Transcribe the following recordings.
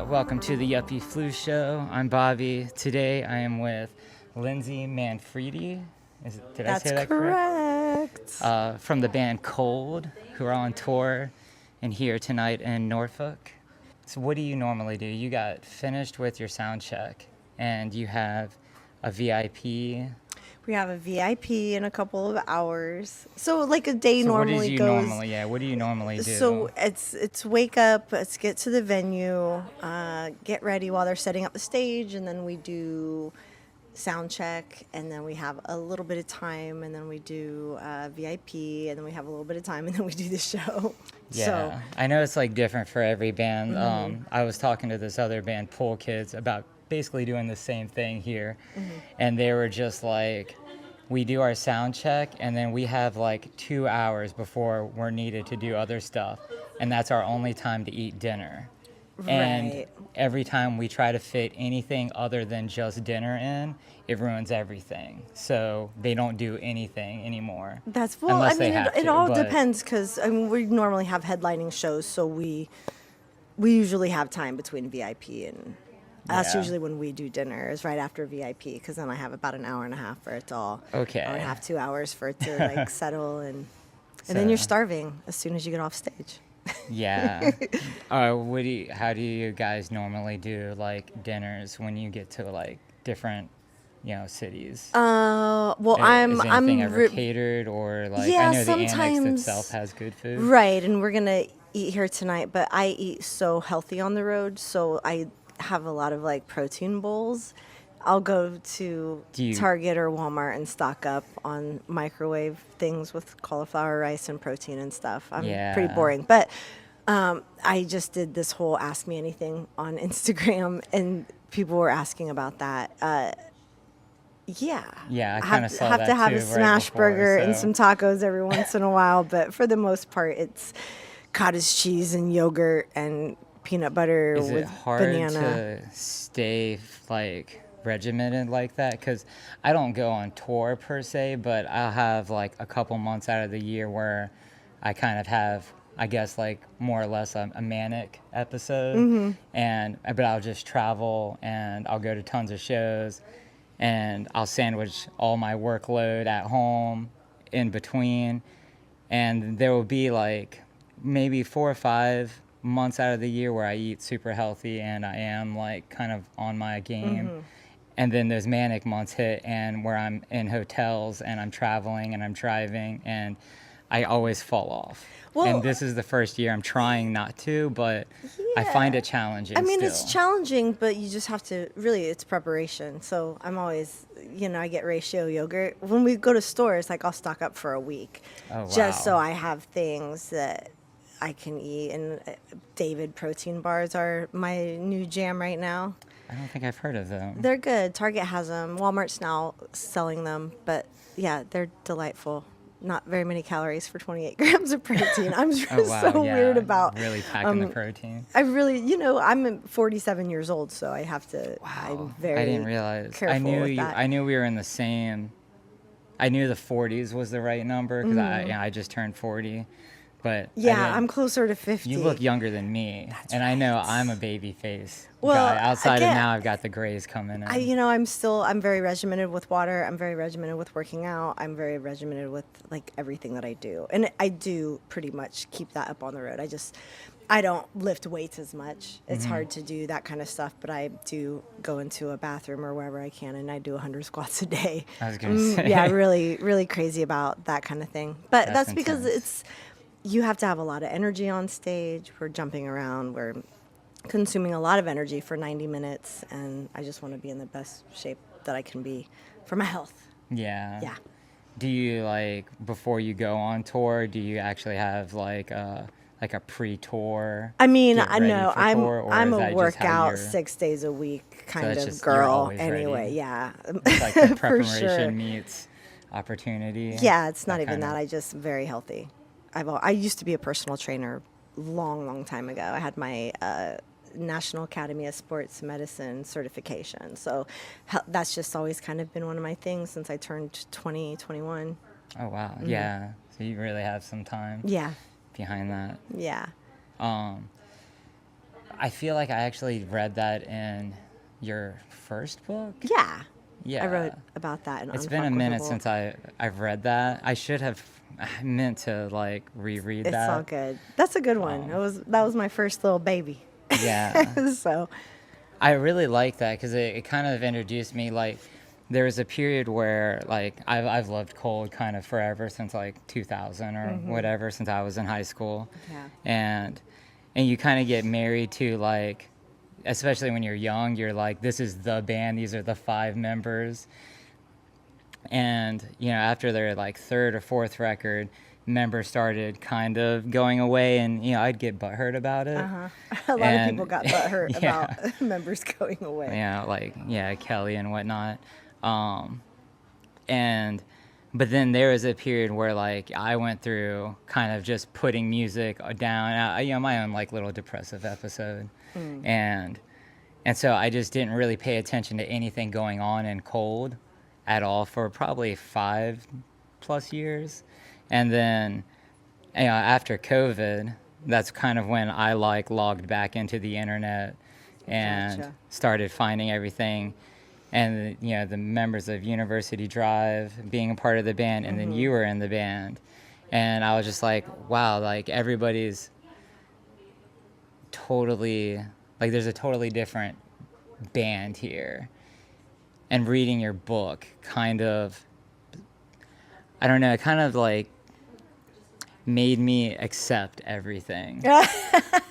Welcome to the Yuppie Flu Show. I'm Bobby. Today I am with Lindsay Manfredi. Did I say that correct? From the band Cold, who are on tour and here tonight in Norfolk. So what do you normally do? You got finished with your sound check and you have a VIP. We have a VIP in a couple of hours. So like a day So normally what do you goes. What do you normally do? So it's wake up, let's get to the venue, get ready while they're setting up the stage, and then we do sound check, and then we have a little bit of time, and then we do VIP, and then we have a little bit of time, and then we do the show. Yeah, So, I know it's like different for every band. Mm-hmm. I was talking to this other band, Pool Kids, about basically doing the same thing here. Mm-hmm. And they were just like, we do our sound check and then we have like 2 hours before we're needed to do other stuff. And that's our only time to eat dinner. And Right. every time we try to fit anything other than just dinner in, it ruins everything. So they don't do anything anymore. That's well. Unless I they mean, have it to, all but- depends because we normally have headlining shows, so we usually have time between VIP and that's Yeah. usually when we do dinner is right after VIP because then I have about an hour and a half for it to all. Okay. Hour and a half, 2 hours for it to like settle and then you're So- starving as soon as you get off stage. Yeah. How do you guys normally do like dinners when you get to like different, cities? Well, Is I'm anything ever catered or like Yeah, I know the Annex sometimes- itself has good food. right, and we're gonna eat here tonight, but I eat so healthy on the road, so I have a lot of like protein bowls. I'll go to Do you- Target or Walmart and stock up on microwave things with cauliflower rice and protein and stuff. I'm pretty Yeah. boring, but I just did this whole Ask Me Anything on Instagram, and people were asking about that. Yeah. Yeah, I have- kinda saw have that to have too a right smash before, burger and so- some tacos every once in a while, but for the most part, it's cottage cheese and yogurt and peanut butter Is with it hard banana. to stay like regimented like that? Because I don't go on tour per se, but I'll have like a couple months out of the year where I kind of have, I guess, like more or less a manic episode. But I'll just travel and I'll go to tons of shows and I'll sandwich all my workload at home in between. And there will be like maybe 4 or 5 months out of the year where I eat super healthy and I am like kind of on my game. And then those manic months hit and where I'm in hotels and I'm traveling and I'm driving and I always fall off. Well- and this is the first year I'm trying not to, but I find it challenging I mean, still. it's challenging, but you just have to really, it's preparation. So I'm always, I get ratio yogurt. When we go to stores, like I'll stock up for a week Oh, just so wow. I have things that I can eat. And David protein bars are my new jam right now. I don't think I've heard of them. They're good. Target has them. Walmart's now selling them, but yeah, they're delightful. Not very many calories for 28 grams of protein. I'm just Oh, wow. so yeah, weird about. really packing the protein. I really, I'm 47 years old, so I have to. I'm very. I didn't realize. Careful I knew with you. that. I knew we were in the same. I knew the 40s was the right number because I just turned 40, but I Yeah, didn't- I'm closer to 50. You look younger than me, and I know I'm a baby face Well, guy. Outside again, of now, I've got the grays coming in. I'm very regimented with water. I'm very regimented with working out. I'm very regimented with like everything that I do. And I do pretty much keep that up on the road. I don't lift weights as much. It's hard to do that kind of stuff, but I do go into a bathroom or wherever I can and I do 100 squats a day. I was gonna say. Yeah, really, really crazy about that kind of thing. But That's that's because intense. you have to have a lot of energy on stage. We're jumping around. We're consuming a lot of energy for 90 minutes, and I just want to be in the best shape that I can be for my health. Yeah. Yeah. Do you before you go on tour? Do you actually have like a pre-tour, I mean, get I ready know for tour, or I'm is a that just how workout you're? 6 days a week So kind that's of just you're girl always anyway. ready. Yeah, It's like the for sure. preparation meets opportunity. Yeah, it's not That even kind that. of. I just very healthy. I used to be a personal trainer long time ago. I had my National Academy of Sports Medicine certification. So that's just always kind of been one of my things since I turned 21. Oh wow, yeah. So you really have some time Yeah, behind that. yeah. Um, I feel like I actually read that in your first book. Yeah. I wrote Yeah. about that in It's been a minute Unfuckwithable. since I've read that. I meant to like reread It's all that. good. That's a good one. That was my first little baby. Yeah. So, I really like that because it kind of introduced me. Like, there was a period where like I've loved cold kind of forever since like 2000 or whatever, since I was in high school. yeah. And you kind of get married to like, especially when you're young, you're like, this is the band, these are the 5 members. And after their like third or fourth record, members started kind of going away, and I'd get butthurt about it. A lot of people And got butthurt about yeah, members going away. Kelly and whatnot. um and but then there was a period where like I went through kind of just putting music down, my own like little depressive episode. and so I just didn't really pay attention to anything going on in cold at all for probably 5+ years. And then, after COVID, that's kind of when I like logged back into the internet and Gotcha. started finding everything. And, the members of University Drive being a part of the band, and then you were in the band. And I was just like, wow, like everybody's totally, like there's a totally different band here. And reading your book kind of, I don't know, it kind of like made me accept everything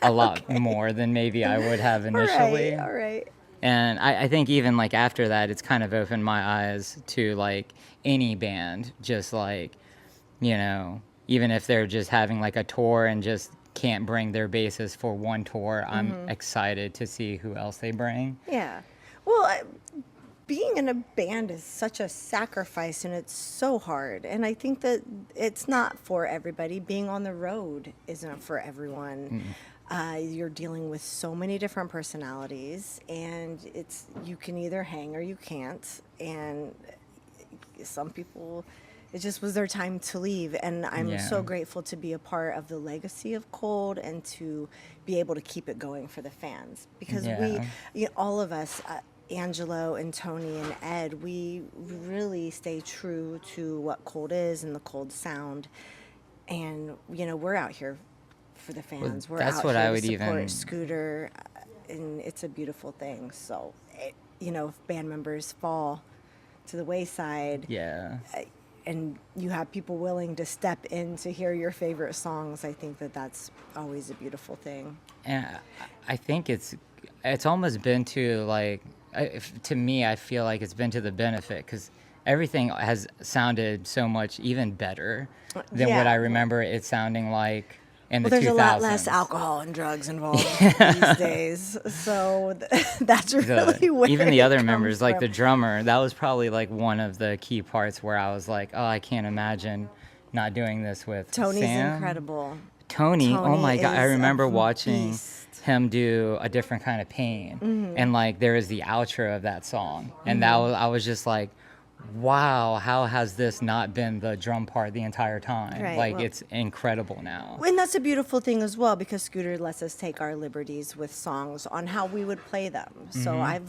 a lot more than maybe I would have initially. All right. And I think even like after that, it's kind of opened my eyes to like any band, just like, even if they're just having like a tour and just can't bring their bassist for one tour, I'm excited to see who else they bring. Yeah. Well, being in a band is such a sacrifice and it's so hard. And I think that it's not for everybody. Being on the road isn't for everyone. You're dealing with so many different personalities, and you can either hang or you can't. And some people, it just was their time to leave. And I'm so Yeah. grateful to be a part of the legacy of Cold and to be able to keep it going for the fans. Because Yeah. all of us, Angelo and Tony and Ed, we really stay true to what Cold is and the Cold sound. And, we're out here for the fans. We're that's out what here I to would support even- Scooter, and it's a beautiful thing. So, if band members fall to the wayside, Yeah. and you have people willing to step in to hear your favorite songs, I think that that's always a beautiful thing. And I think it's almost been to like, to me, I feel like it's been to the benefit because everything has sounded so much even better than what Yeah. I remember it sounding like in Well, the there's 2000s. a lot less alcohol and drugs involved these days, so that's really where Even the it other comes members, like the from. drummer, that was probably like one of the key parts where I was like, oh, I can't imagine not doing this with Tony's Sam. incredible. Tony, oh my God, I is a remember watching beast. him do A Different Kind of Pain. And like there was the outro of that song. And I was just like, wow, how has this not been the drum part the entire time? Right, Like well- it's incredible now. And that's a beautiful thing as well, because Scooter lets us take our liberties with songs on how we would play them. So I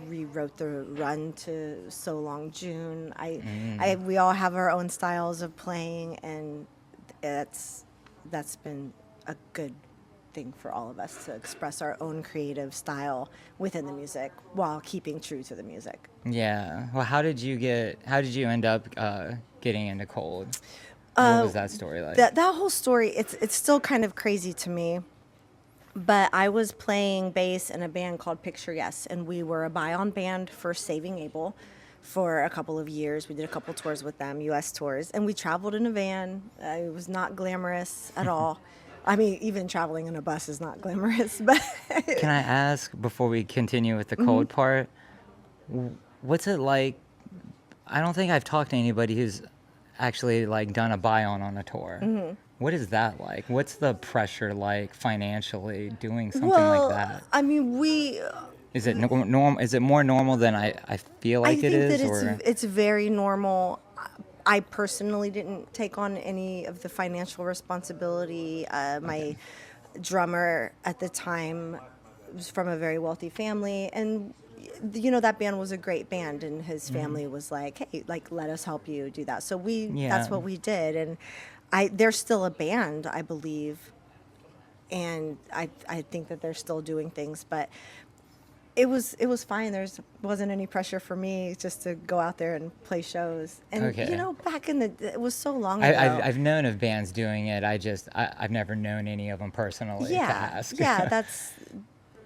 rewrote the run to So Long June. We all have our own styles of playing, and that's been a good thing for all of us to express our own creative style within the music while keeping true to the music. Yeah. Well, how did you end up getting into Cold? What was that story like? That whole story, it's still kind of crazy to me. But I was playing bass in a band called Picture Yes, and we were a buy-on band for Saving Abel for a couple of years. We did a couple tours with them, U.S. tours, and we traveled in a van. It was not glamorous at all, I mean, even traveling in a bus is not glamorous, but Can I ask before we continue with the cold part? What's it like? I don't think I've talked to anybody who's actually like done a buy-on on a tour. What is that like? What's the pressure like financially doing something like well, that? I mean, Is it norm? Is it more normal than I feel I like it think that is, or it's very normal. I personally didn't take on any of the financial responsibility. My drummer at the time was from a very wealthy family, and that band was a great band, and his family was like, "Hey, like let us help you do that." So that's yeah? what we did, and they're still a band, I believe, and I think that they're still doing things, but it was fine. Wasn't any pressure for me just to go out there and play shows. And Okay. back in it was so long I've ago. I've known of bands doing it. I've never known any of them personally to Yeah, ask. yeah,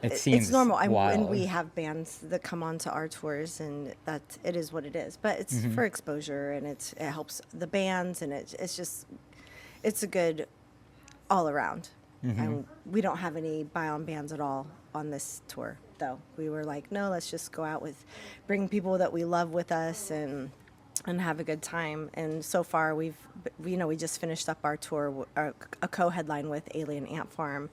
It it's seems normal. And we wild. have bands that come onto our tours, and that it is what it is. But it's Mm-hmm. for exposure, and it helps the bands, and it's a good all around. Mm-hmm. And we don't have any buy-on bands at all on this tour, though. We were like, no, let's just go out bring people that we love with us, and have a good time. And so far, we just finished up our tour, a co-headline with Alien Ant Farm,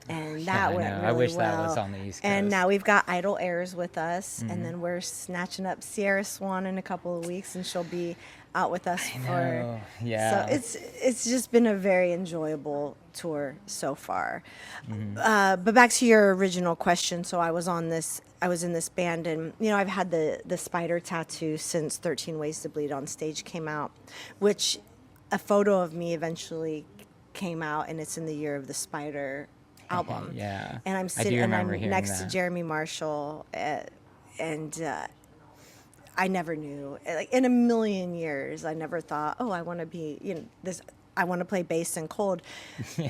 and Yeah, that I went know. I really wish that was well. on the East And Coast. now we've got Idle Airs with us, and Mm-hmm. then we're snatching up Sierra Swan in a couple of weeks, and she'll be out with us for. No, So yeah. it's just been a very enjoyable tour so far. Mm-hmm. But back to your original question, so I was in this band, and I've had the spider tattoo since 13 Ways to Bleed on Stage came out, which a photo of me eventually came out, and it's in the year of the spider album. Yeah. And I do remember I'm hearing next to that. Jeremy Marshall, and I never knew, like in a million years, I never thought, oh, I want to be, this. I want to play bass and cold.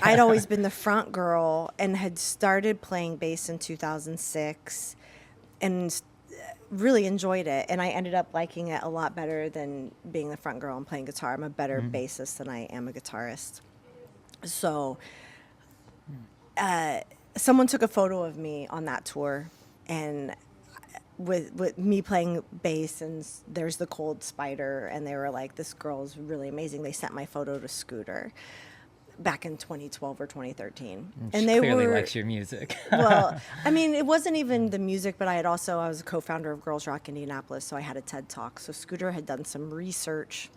I'd Yeah. always been the front girl and had started playing bass in 2006, and really enjoyed it. And I ended up liking it a lot better than being the front girl and playing guitar. I'm a better bassist than I am a guitarist. So someone took a photo of me on that tour, and with me playing bass, and there's the cold spider, and they were like, this girl's really amazing. They sent my photo to Scooter back in 2012 or 2013, She and they clearly were likes your music. well, I mean, it wasn't even the music, but I was a co-founder of Girls Rock Indianapolis, so I had a TED Talk. So Scooter had done some research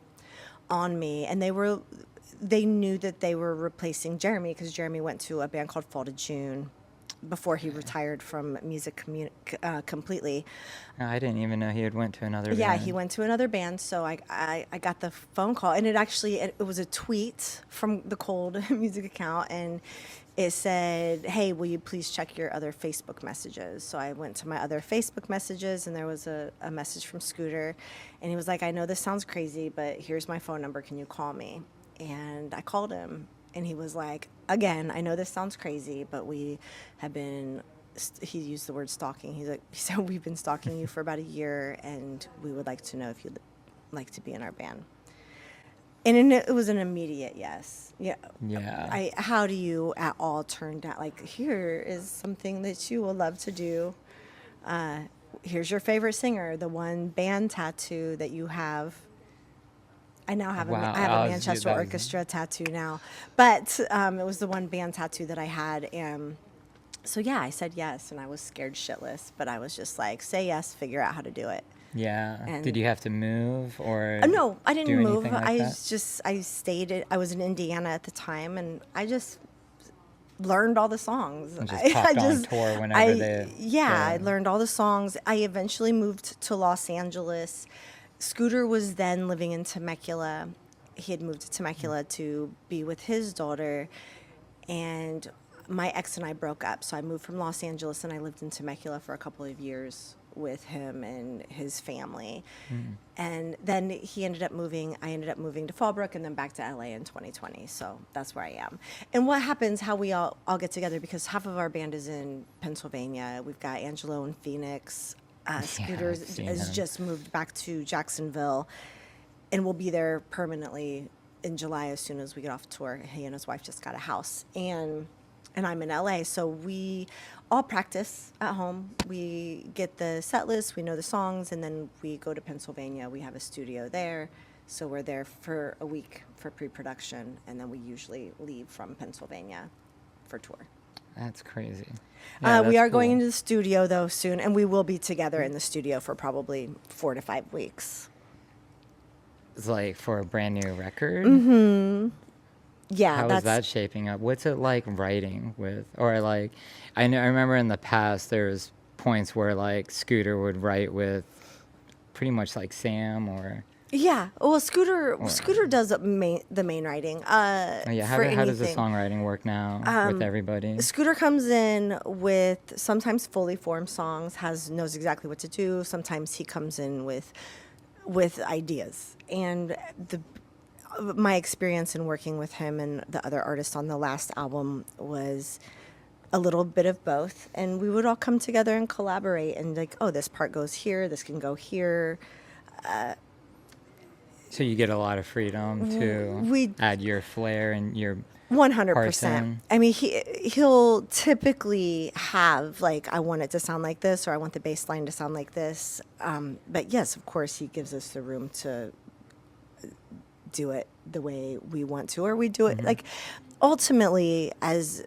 on me, and they knew that they were replacing Jeremy, because Jeremy went to a band called Fall to June before he retired from music completely. I didn't even know he had went to another Yeah, band. he went to another band, so I got the phone call, and it was a tweet from the Cold music account, and it said, "Hey, will you please check your other Facebook messages?" So I went to my other Facebook messages, and there was a message from Scooter, and he was like, "I know this sounds crazy, but here's my phone number. Can you call me?" And I called him, and he was like, "Again, I know this sounds crazy, but we have been." He used the word stalking. He said, "We've been stalking you for about a year, and we would like to know if you'd like to be in our band." And it was an immediate yes. Yeah. Yeah. How do you at all turn down, like, here is something that you will love to do. Here's your favorite singer, the one band tattoo that you have. I now have Wow. I have a that Manchester was- Orchestra tattoo now, but it was the one band tattoo that I had, and so yeah, I said yes, and I was scared shitless, but I was just like, say yes, figure out how to do it. Yeah. And Did you have to move or no, I didn't do move. anything like that? I stayed. I was in Indiana at the time, and I just learned all the songs. And just popped on tour whenever they I go. learned all the songs. I eventually moved to Los Angeles. Scooter was then living in Temecula. He had moved to Temecula to be with his daughter, and my ex and I broke up. So I moved from Los Angeles, and I lived in Temecula for a couple of years with him and his family. And then he ended up moving. I ended up moving to Fallbrook and then back to LA in 2020. So that's where I am. And what happens, how we all get together, because half of our band is in Pennsylvania. We've got Angelo in Phoenix. Scooter I've seen has him. just moved back to Jacksonville and will be there permanently in July as soon as we get off tour. He and his wife just got a house, and I'm in LA, so we all practice at home. We get the set list, we know the songs, and then we go to Pennsylvania. We have a studio there, so we're there for a week for pre-production, and then we usually leave from Pennsylvania for tour. That's crazy. Yeah, We that's are going cool. into the studio though soon, and we will be together in the studio for probably 4 to 5 weeks. It's like for a brand new record. Yeah, How is that's that shaping up? What's it like writing with, or like, I know I remember in the past there was points where like Scooter would write with pretty much like Sam or yeah. Well, Scooter or Scooter does the main writing. oh yeah. For How does the anything. songwriting work now with everybody? Scooter comes in with sometimes fully formed songs, knows exactly what to do. Sometimes he comes in with ideas. And my experience in working with him and the other artists on the last album was a little bit of both. And we would all come together and collaborate and like, oh, this part goes here, this can go here. So you get a lot of freedom to We add your flair and your 100%. person. I mean, he'll typically have like, I want it to sound like this, or I want the bass line to sound like this. But yes, of course, he gives us the room to do it the way we want to, or we do it like ultimately as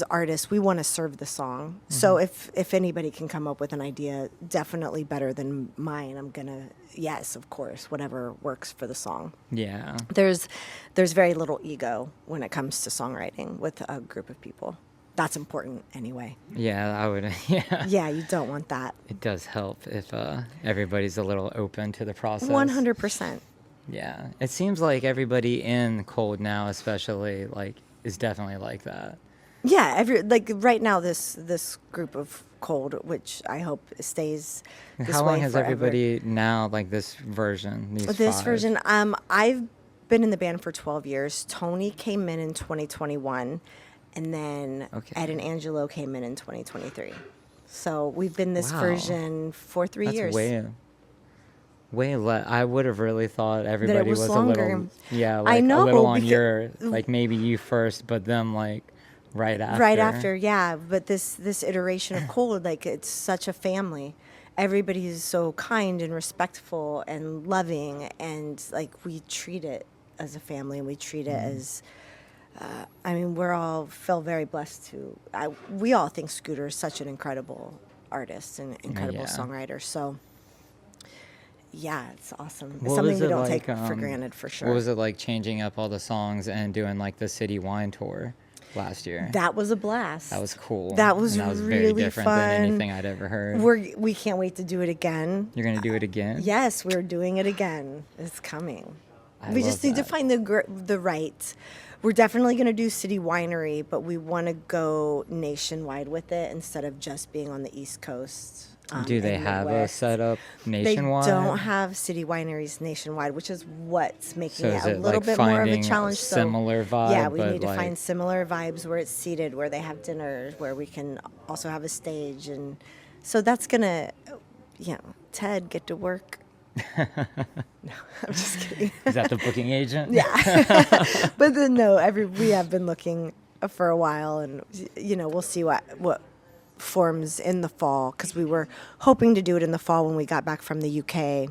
artists, we want to serve the song. So if anybody can come up with an idea definitely better than mine, I'm gonna, yes, of course, whatever works for the song. Yeah. There's very little ego when it comes to songwriting with a group of people. That's important anyway. Yeah, I would. Yeah. Yeah, you don't want that. It does help if everybody's a little open to the process. 100%. Yeah. It seems like everybody in Cold now, especially, like, is definitely like that. Yeah, like right now, this group of Cold, which I hope stays this How way long has forever. everybody now, like this version, these This five? version, I've been in the band for 12 years. Tony came in 2021, and then Okay. Ed and Angelo came in 2023. So we've been this Wow. version for 3 That's years. way less. I would have really thought everybody was a longer. little, yeah, I like know, a little on because- your, like maybe you first, but them like right after. Right after, yeah. But this iteration of Cold, like it's such a family. Everybody is so kind and respectful and loving, and like we treat it as a family, and we treat it as. I mean, feel very blessed to. We all think Scooter is such an incredible artist and incredible Yeah. songwriter. So. Yeah, it's awesome. It's What something was we it don't like, take for granted, for sure. What was it like changing up all the songs and doing like the City Wine tour last year? That was a blast. That was cool. That was and that was very really different fun. than anything I'd ever heard. We can't wait to do it again. You're gonna do it again? Yes, we're doing it again. It's coming. I We love just need to that. find the right. We're definitely going to do City Winery, but we want to go nationwide with it instead of just being on the East Coast. Do they and have a Midwest. setup nationwide? They don't have city wineries nationwide, which is what's making So it is a it little like bit more of a finding a challenge. similar vibe, Yeah, we but need to like- find similar vibes where it's seated, where they have dinners, where we can also have a stage, and so that's gonna, Ted, get to work. No, I'm just kidding. Is that the booking agent? Yeah, but then no, we have been looking for a while, and we'll see what forms in the fall, because we were hoping to do it in the fall when we got back from the UK,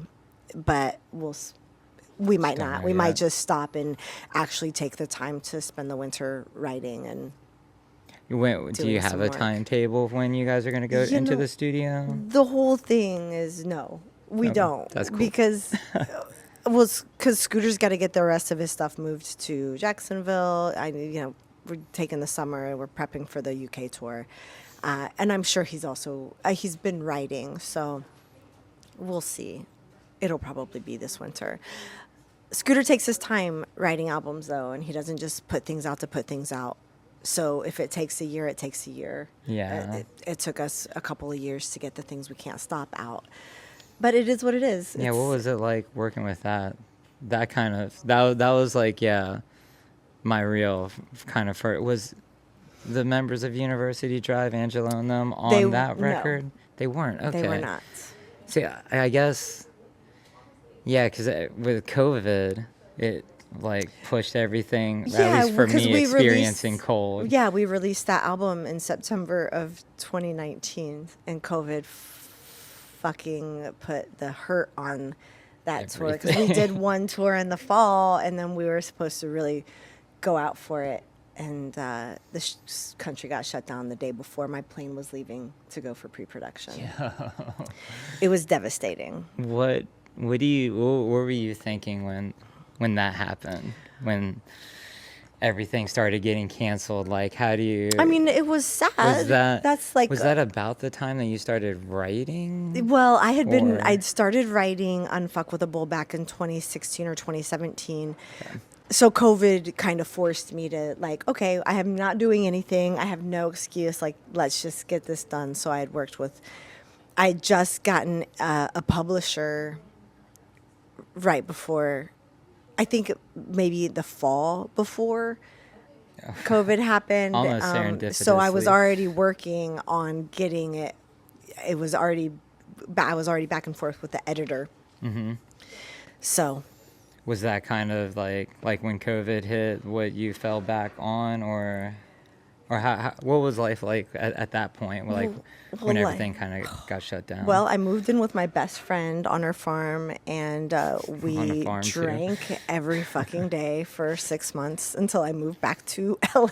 but we might don't not. know We might yet. just stop and actually take the time to spend the winter writing. And Do doing you have some a work. timetable of when you guys are gonna go You into know, the studio? the whole thing is no, we Okay, don't. that's cool. Because Scooter's got to get the rest of his stuff moved to Jacksonville. We're taking the summer. We're prepping for the UK tour, and I'm sure he's also he's been writing. So we'll see. It'll probably be this winter. Scooter takes his time writing albums, though, and he doesn't just put things out to put things out. So if it takes a year, it takes a year. Yeah. It took us a couple of years to get the things we can't stop out. But it is what it is. Yeah, what It's- was it like working with that? That kind of that was like, yeah, my real kind of first was the members of University Drive, Angelo and them on They- that no. record. They weren't. Okay. They were not. See, I guess, yeah, because with COVID, like pushed everything, at Yeah, least for because me, we experiencing released, cold. yeah, we released that album in September of 2019, and COVID fucking put the hurt on that tour because we did Everything. one tour in the fall, and then we were supposed to really go out for it, and the country got shut down the day before my plane was leaving to go for pre-production. Yeah. It was devastating. What were you thinking when that happened? When everything started getting canceled? Like, how do you, I mean, it was was sad. that, That's like, was that about the time that you started writing? well, Or, I'd started writing Unfuckwithable back in 2016 or 2017. So COVID kind of forced me to, like, okay, I am not doing anything. I have no excuse. Like, let's just get this done. So I'd just gotten a publisher right before, I think maybe the fall before COVID happened. Almost So I was serendipitously. already working on getting it. It was already, I was already back and forth with the editor. Mm-hmm. So Was that kind of like when COVID hit, what you fell back on, or how what was life like at that point? Like when well, everything kind of got shut down? well, I moved in with my best friend on her farm, and On a we farm, too. drank every fucking day for 6 months until I moved back to LA.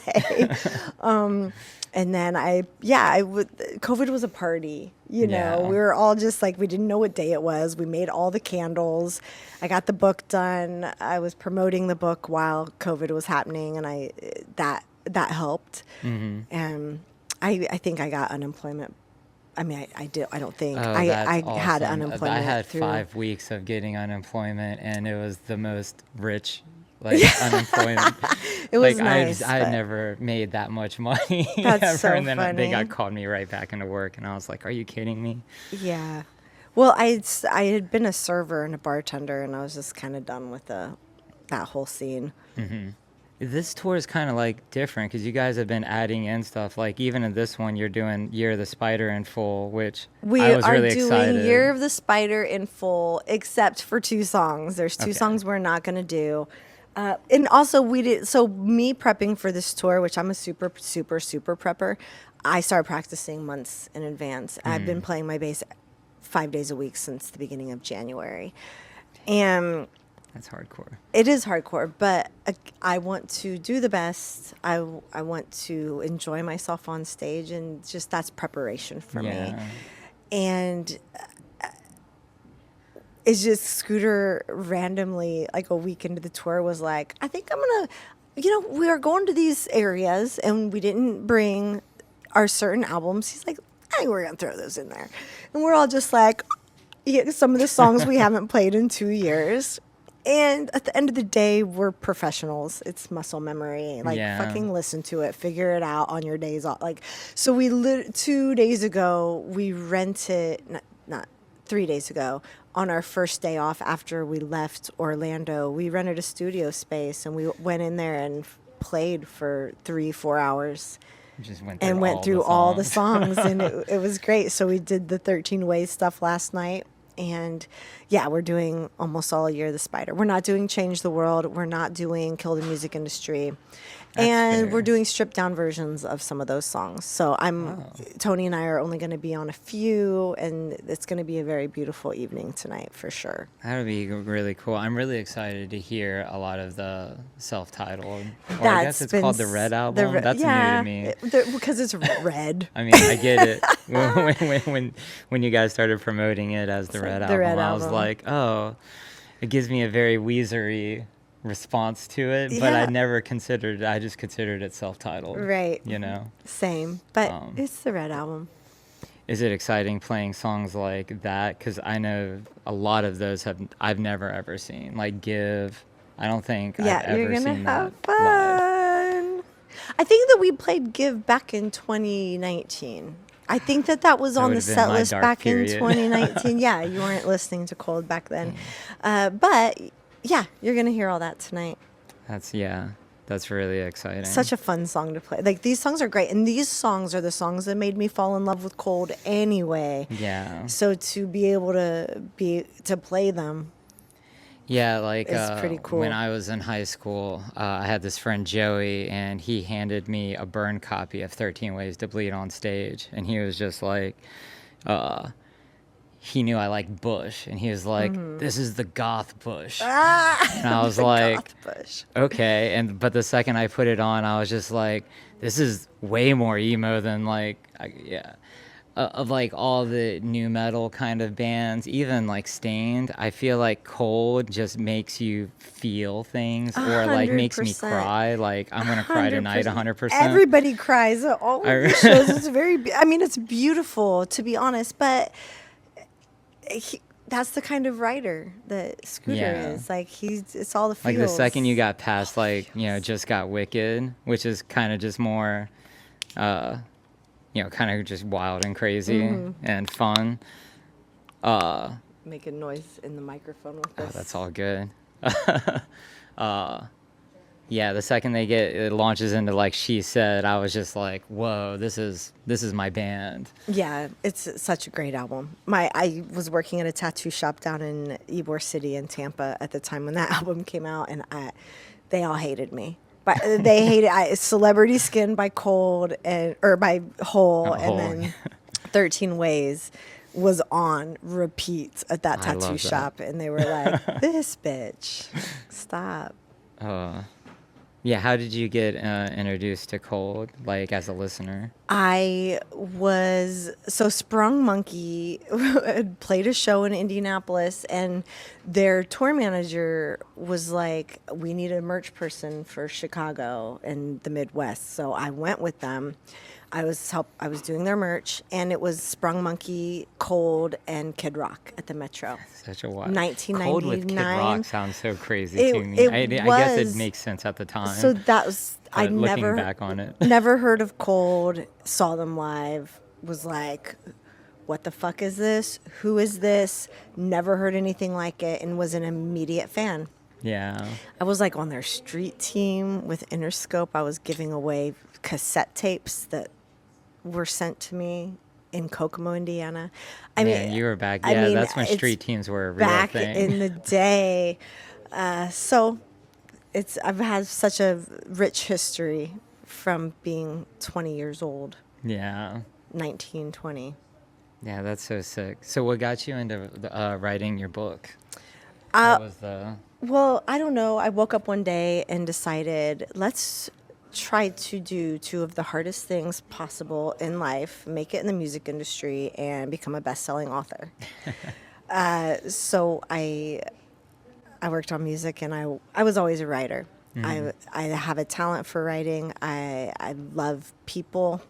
And then COVID was a party, you know. Yeah. We were all just like, we didn't know what day it was. We made all the candles. I got the book done. I was promoting the book while COVID was happening, and that helped. Mm-hmm. And I think I got unemployment. I mean, I did. I don't think Oh, I that's had awesome. unemployment. I had through, 5 weeks of getting unemployment, and it was the most rich, like, unemployment. It was Like, nice. I had but never made that much money That's ever, so and then they funny. called me right back into work, and I was like, "Are you kidding me?" Yeah. Well, I had been a server and a bartender, and I was just kind of done with that whole scene. Mm-hmm. This tour is kind of like different because you guys have been adding in stuff. Like even in this one, you're doing Year of the Spider in full, which We I was are really doing excited. Year of the Spider in full, except for 2 songs. There's 2 Okay. songs we're not going to do. And also, we did. So, me prepping for this tour, which I'm a super, super, super prepper, I started practicing months in advance. I've been playing my bass 5 days a week since the beginning of January. And That's hardcore. it is hardcore, but I want to do the best. I want to enjoy myself on stage, and just that's preparation for me. Yeah. And it's just Scooter randomly, like a week into the tour, was like, I think I'm going to, we are going to these areas, and we didn't bring our certain albums. He's like, I think we're going to throw those in there. And we're all just like, yeah, some of the songs we haven't played in 2 years. And at the end of the day, we're professionals. It's muscle memory. Like, Yeah. fucking listen to it. Figure it out on your days off. Like, so 2 days ago, we rented, not 3 days ago, on our first day off after we left Orlando, we rented a studio space, and we went in there and played for 3-4 hours. Just And went through all the songs. songs, and it was great. So we did the 13 Ways stuff last night. And yeah, we're doing almost all Year of the Spider. We're not doing Change the World. We're not doing Kill the Music Industry. And fair. we're doing stripped down versions of some of those songs. So Tony and I are only going to be on a few, and it's going to be a very beautiful evening tonight for sure. That would be really cool. I'm really excited to hear a lot of the self-titled, or I That's guess it's been called the Red Album. That's new to me. Because it's red. I mean, I get it. When you guys started promoting it as the Red like Album, the Red I was Album. like, oh, it gives me a very Weezer-y response to it, but Yeah. I just considered it self-titled. Right. You know? Same. But Um, it's the Red Album. Is it exciting playing songs like that? Because I know a lot of those I've never ever seen. Like Give, I don't think I've Yeah, ever you're going to seen have that live. fun. I think that we played Give back in 2019. I think that was That on the would've been set my list dark back period. in 2019. Yeah, you weren't listening to Cold back then. But yeah, you're going to hear all that tonight. That's really exciting. Such a fun song to play. Like, these songs are great. And these songs are the songs that made me fall in love with Cold anyway. Yeah. So to be able to play them. Yeah, like is pretty when cool. I was in high school, I had this friend Joey, and he handed me a burned copy of 13 Ways to Bleed on Stage, and he was just like, uh, he knew I liked Bush, and he was like, "This is the goth Bush," and I was The like, goth bush. "Okay," and but the second I put it on, I was just like, "This is way more emo than like, yeah." Of like all the new metal kind of bands, even like Stained, I feel like Cold just makes you feel things, A or like hundred makes me percent. cry. Like A I'm gonna cry hundred tonight, percent. 100%. Everybody cries at all of these shows. It's very. I mean, it's beautiful to be honest, but that's the kind of writer that Scooter Yeah. is. Like he's. It's all the Like the second you feels. got past like, just got Wicked, which is kind of just more, uh, kind of just wild and crazy and fun. Making noise in the microphone with Oh, that's this. all good. Yeah, the second it launches into like She Said, I was just like, whoa, this is my band. Yeah, it's such a great album. I was working at a tattoo shop down in Ybor City in Tampa at the time when that album came out, and they all hated me. But they hated Celebrity Skin by Cold or by Hole, and Oh, then 13 Ways was on repeat at that I tattoo love that. shop, and they were like, "This bitch, stop." Yeah, how did you get introduced to Cold, like as a listener? Sprung Monkey had played a show in Indianapolis, and their tour manager was like, "We need a merch person for Chicago and the Midwest." So I went with them. I was doing their merch, and it was Sprung Monkey, Cold, and Kid Rock at the Metro. Such a wild. Cold with Kid 1999. Rock sounds so crazy It to me. it I guess it was makes sense at the so time, that was I but looking never back on it, never heard of Cold, saw them live, was like, what the fuck is this? Who is this? Never heard anything like it, and was an immediate fan. yeah. I was like on their street team with Interscope. I was giving away cassette tapes that were sent to me in Kokomo, Indiana. Man, you were back. I Yeah, mean, that's when it's street teams were a real back thing. in the day. So I've had such a rich history from being 20 years old, Yeah. 19, 20. Yeah, that's so sick. So what got you into writing your book? What was the... Well, I don't know. I woke up one day and decided, let's try to do two of the hardest things possible in life, make it in the music industry, and become a best-selling author. So I worked on music, and I was always a writer. I have a talent for writing. I love people.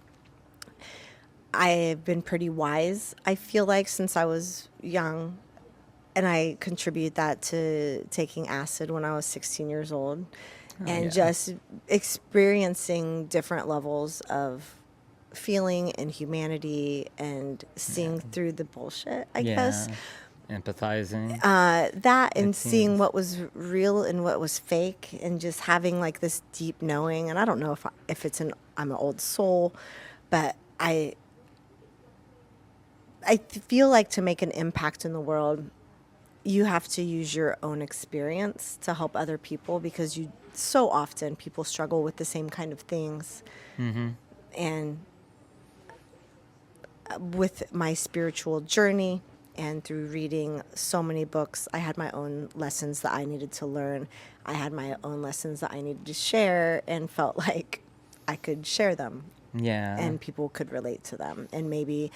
I've been pretty wise, I feel like, since I was young. And I contribute that to taking acid when I was 16 years old and yeah. just experiencing different levels of feeling and humanity and seeing through the bullshit, I guess. Empathizing. That and It seeing seems. what was real and what was fake, and just having like this deep knowing. And I don't know if I'm an old soul, but I feel like to make an impact in the world, you have to use your own experience to help other people, because so often people struggle with the same kind of things. And with my spiritual journey and through reading so many books, I had my own lessons that I needed to learn. I had my own lessons that I needed to share, and felt like I could share them Yeah. and people could relate to them. And maybe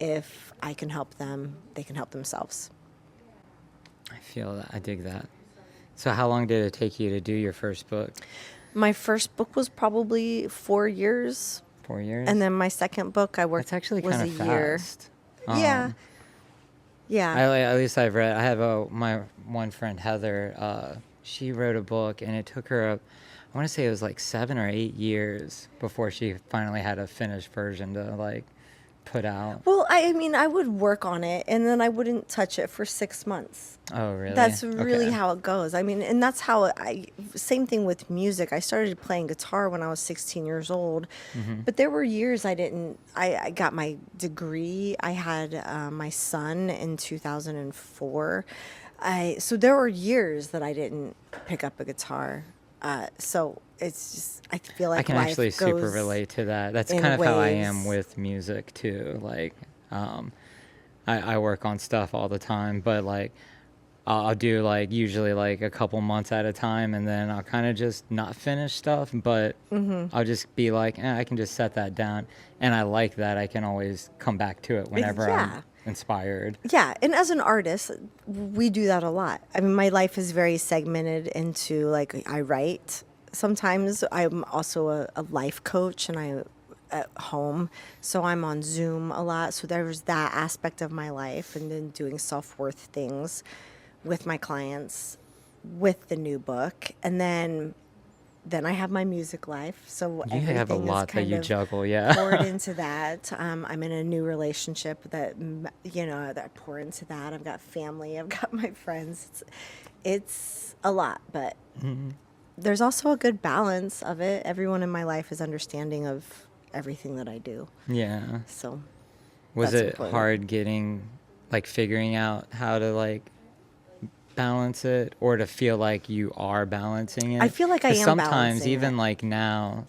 if I can help them, they can help themselves. I feel that. I dig that. So how long did it take you to do your first book? My first book was probably 4 years. 4 years? And then my second book I worked That's actually was kind a of year. fast. Yeah. Yeah. At least I've read. I have my one friend Heather. She wrote a book, and it took her I want to say it was like 7 or 8 years before she finally had a finished version to like put out. Well, I mean, I would work on it, and then I wouldn't touch it for 6 months. Oh, really? That's really Okay. how it goes. I mean, and that's how same thing with music. I started playing guitar when I was 16 years old, but there were years I got my degree. I had my son in 2004. So there were years that I didn't pick up a guitar. So it's just, I feel I like can life actually super goes relate to that. That's kind in of how I am waves. with music too. Like, I work on stuff all the time, but like, I'll do like usually like a couple months at a time, and then I'll kind of just not finish stuff, but I'll just be like, I can just set that down. And I like that I can always come back to it whenever I'm Yeah. inspired. Yeah, and as an artist, we do that a lot. I mean, my life is very segmented into like I write. Sometimes I'm also a life coach, and I at home, so I'm on Zoom a lot. So there's that aspect of my life, and then doing self-worth things with my clients, with the new book, and then I have my music life. So You have a everything is lot that kind you of juggle, poured yeah. into that. I'm in a new relationship that, that I pour into that. I've got family, I've got my friends. It's a lot, but there's also a good balance of it. Everyone in my life is understanding of everything that I do. Yeah. So Was that's it important. hard getting, like, figuring out how to, like, balance it, or to feel like you are balancing I it? feel like I Because am sometimes, balancing it. even like now,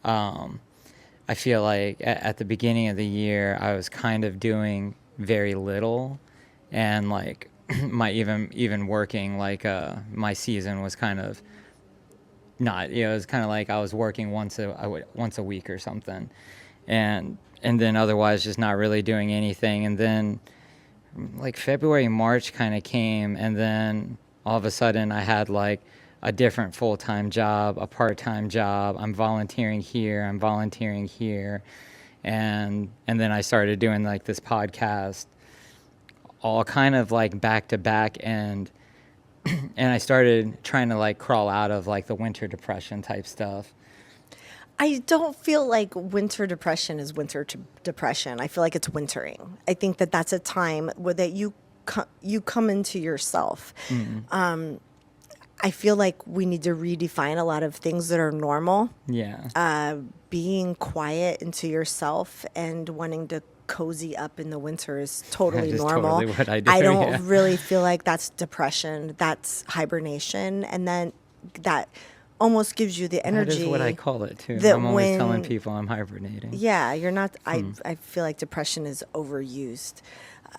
I feel like at the beginning of the year, I was kind of doing very little, and like my even working, like, my season was kind of not, it was kind of like I was working once a week or something, and then otherwise just not really doing anything. And then like February, March kind of came, and then all of a sudden I had like a different full-time job, a part-time job. I'm volunteering here, I'm volunteering here, and then I started doing like this podcast, all kind of like back to back, and I started trying to like crawl out of like the winter depression type stuff. I don't feel like winter depression is depression. I feel like it's wintering. I think that that's a time where that you come into yourself. I feel like we need to redefine a lot of things that are normal. Yeah. Being quiet into yourself and wanting to cozy up in the winter is That totally is normal. totally what I do. I Yeah. don't really feel like that's depression. That's hibernation. And then that almost gives you the That is what I energy call it too. that I'm always telling when, people I'm hibernating. yeah, you're not, I feel like depression is overused.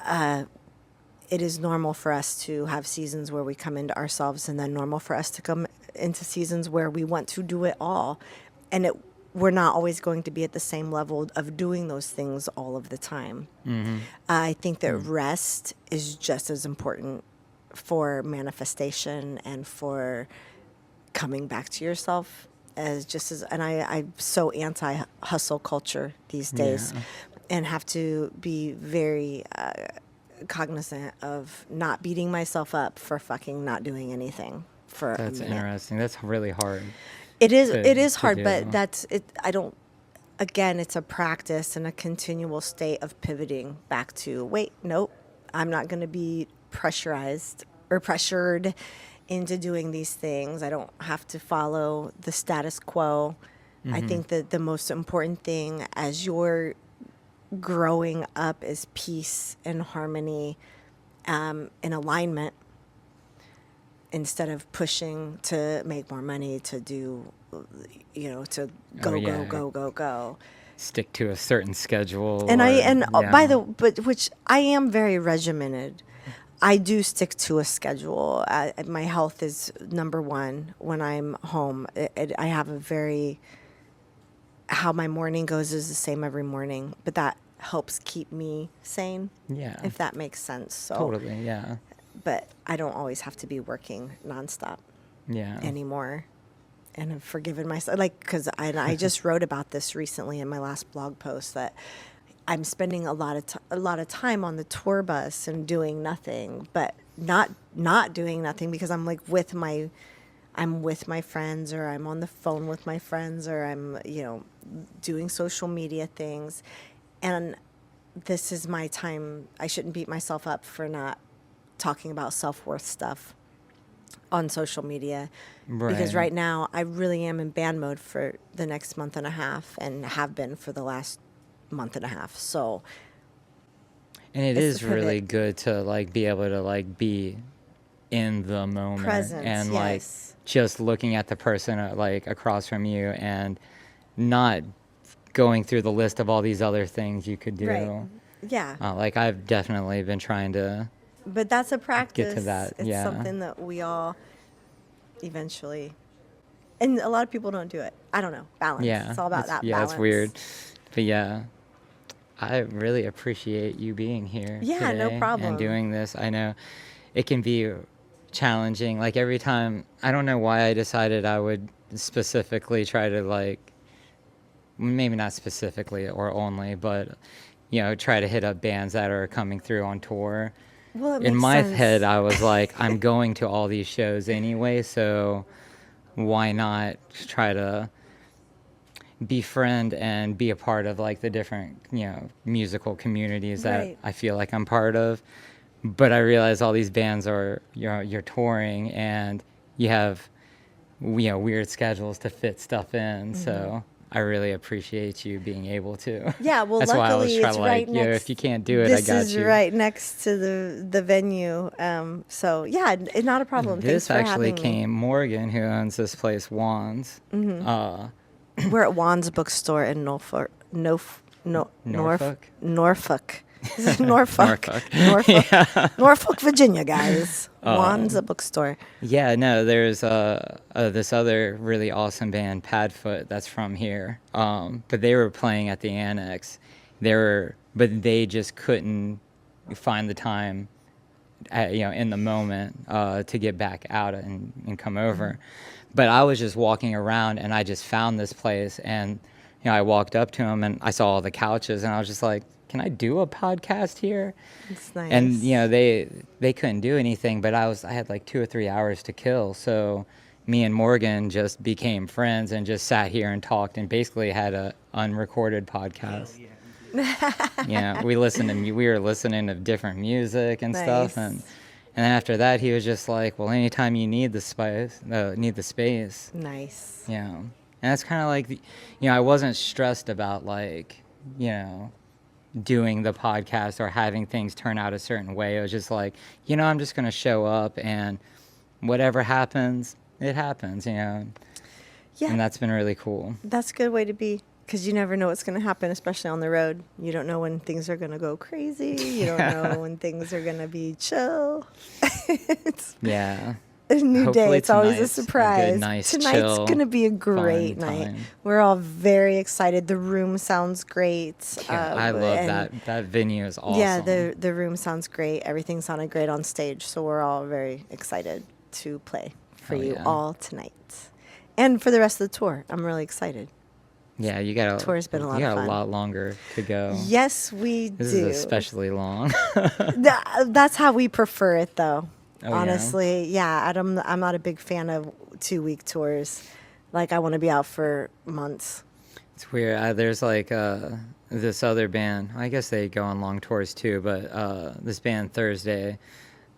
It is normal for us to have seasons where we come into ourselves, and then normal for us to come into seasons where we want to do it all. And we're not always going to be at the same level of doing those things all of the time. I think that rest is just as important for manifestation and for coming back to yourself as just as, and I'm so anti hustle culture these days, Yeah. and have to be very cognizant of not beating myself up for fucking not doing anything for a That's minute. interesting. That's really hard It is to hard, but do. that's it. I don't, again, it's a practice and a continual state of pivoting back to, wait, nope, I'm not going to be pressurized or pressured into doing these things. I don't have to follow the status quo. I think that the most important thing as you're growing up is peace and harmony, and alignment, instead of pushing to make more money, to do, to Oh go, go, yeah. go, go, go. Stick to a certain schedule, And or by yeah. but which I am very regimented. I do stick to a schedule. My health is number one when I'm home. I have a very, how my morning goes is the same every morning, but that helps keep me sane, Yeah. if that makes sense. So, Totally. Yeah. but I don't always have to be working nonstop Yeah. anymore. And I've forgiven myself, like, because I just wrote about this recently in my last blog post, that I'm spending a lot of time on the tour bus and doing nothing, but not doing nothing because I'm with my friends, or I'm on the phone with my friends, or I'm doing social media things, and this is my time. I shouldn't beat myself up for not talking about self-worth stuff on social media, because Right. right now I really am in band mode for the next month and a half, and have been for the last month and a half. So And it it's the is really pivot. good to like be able to like be in the moment Presence, and like yes. just looking at the person like across from you and not going through the list of all these other things you could do. Right. Yeah. Like I've definitely been trying to But that's a get practice. to that. It's Yeah. something that we all eventually, and a lot of people don't do it. I don't know. Balance. Yeah. It's all about that Yeah, balance. it's weird. But yeah, I really appreciate you being here Yeah, no today problem. and doing this. I know it can be challenging. Like every time, I don't know why I decided I would specifically try to like, maybe not specifically or only, but try to hit up bands that are coming through on tour. Well, it In makes my sense. head, I was like, I'm going to all these shows anyway, so why not try to befriend and be a part of like the different musical communities that Right. I feel like I'm part of. But I realize all these bands are you're touring and you have weird schedules to fit stuff in. So I really appreciate you being able to. Yeah, well, That's why I was luckily trying it's to right like, next. if you can't do it, I This got is you. right next to the venue. So yeah, not a problem. This Thanks for actually having me. came Morgan, who owns this place, Wands. We're at Juan's bookstore in Norfolk. Norfolk? Norfolk. This is Norfolk. Norfolk. Norfolk. Norfolk, Virginia, guys. Juan's a bookstore. Yeah, no, there's this other really awesome band, Padfoot, that's from here. But they were playing at the Annex. But they just couldn't find the time, in the moment, to get back out and come over. But I was just walking around and I just found this place and I walked up to them and I saw all the couches and I was just like, can I do a podcast here? It's nice. And they couldn't do anything, but I had like 2 or 3 hours to kill. So me and Morgan just became friends and just sat here and talked and basically had a unrecorded podcast. We were listening to different music and stuff, Nice. and then after that he was just like, well, anytime you need the space. Nice. And that's kind of like I wasn't stressed about like doing the podcast or having things turn out a certain way. It was just like, I'm just going to show up and whatever happens, it happens, Yeah. And that's been really cool. That's a good way to be, because you never know what's going to happen, especially on the road. You don't know when things are going to go crazy. You don't know when things are going to be chill. It's Yeah. a new Hopefully day. It's always a tonight's a good, surprise. nice, Tonight's chill, going to be a great fun night. time. We're all very excited. The room sounds great. I love that. That venue is awesome. Yeah, the room sounds great. Everything sounded great on stage. So we're all very excited to play for Hell you yeah. all tonight. And for the rest of the tour. I'm really excited. Yeah, you got Tour's been a lot of fun. a lot longer to go. Yes, we This do. is especially long. That's how we prefer it, though. Oh, yeah? Honestly, yeah. I'm not a big fan of 2-week tours. Like, I want to be out for months. It's weird. There's like this other band. I guess they go on long tours too, but this band Thursday,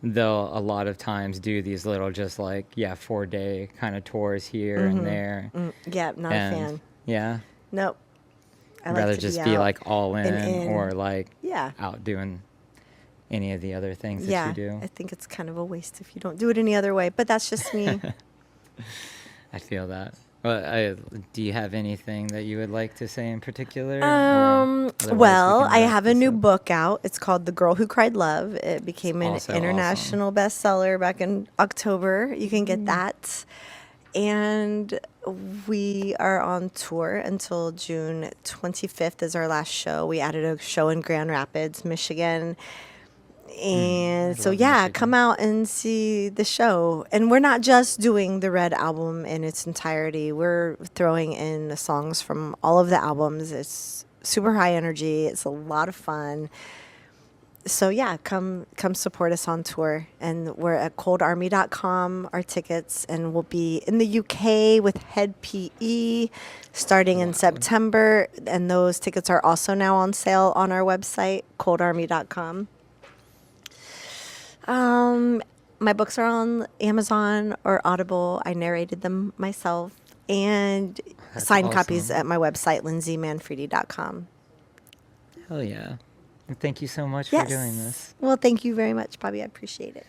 they'll a lot of times do these little just like 4-day kind of tours here and there. Yeah, not a fan. Yeah. Nope. I I'd like rather to just be be out like all in, and in. or like Yeah. out doing any of the other things Yeah, that you do. I think it's kind of a waste if you don't do it any other way, but that's just me. I feel that. Well, do you have anything that you would like to say in particular? Well, I have a new book out. It's called The Girl Who Cried Love. It became an also international bestseller back in October. You can get that. And we are on tour until June 25th is our last show. We added a show in Grand Rapids, Michigan. And so, love yeah, Michigan. come out and see the show. And we're not just doing the Red album in its entirety. We're throwing in the songs from all of the albums. It's super high energy. It's a lot of fun. So, yeah, come support us on tour. And we're at coldarmy.com, our tickets. And we'll be in the UK with Head PE starting in September. And those tickets are also now on sale on our website, coldarmy.com. My books are on Amazon or Audible. I narrated them myself. And That's signed awesome. copies at my website, LindSayManfredi.com. Hell yeah. And thank you so much Yes. for doing this. Well, thank you very much, Bobby. I appreciate it.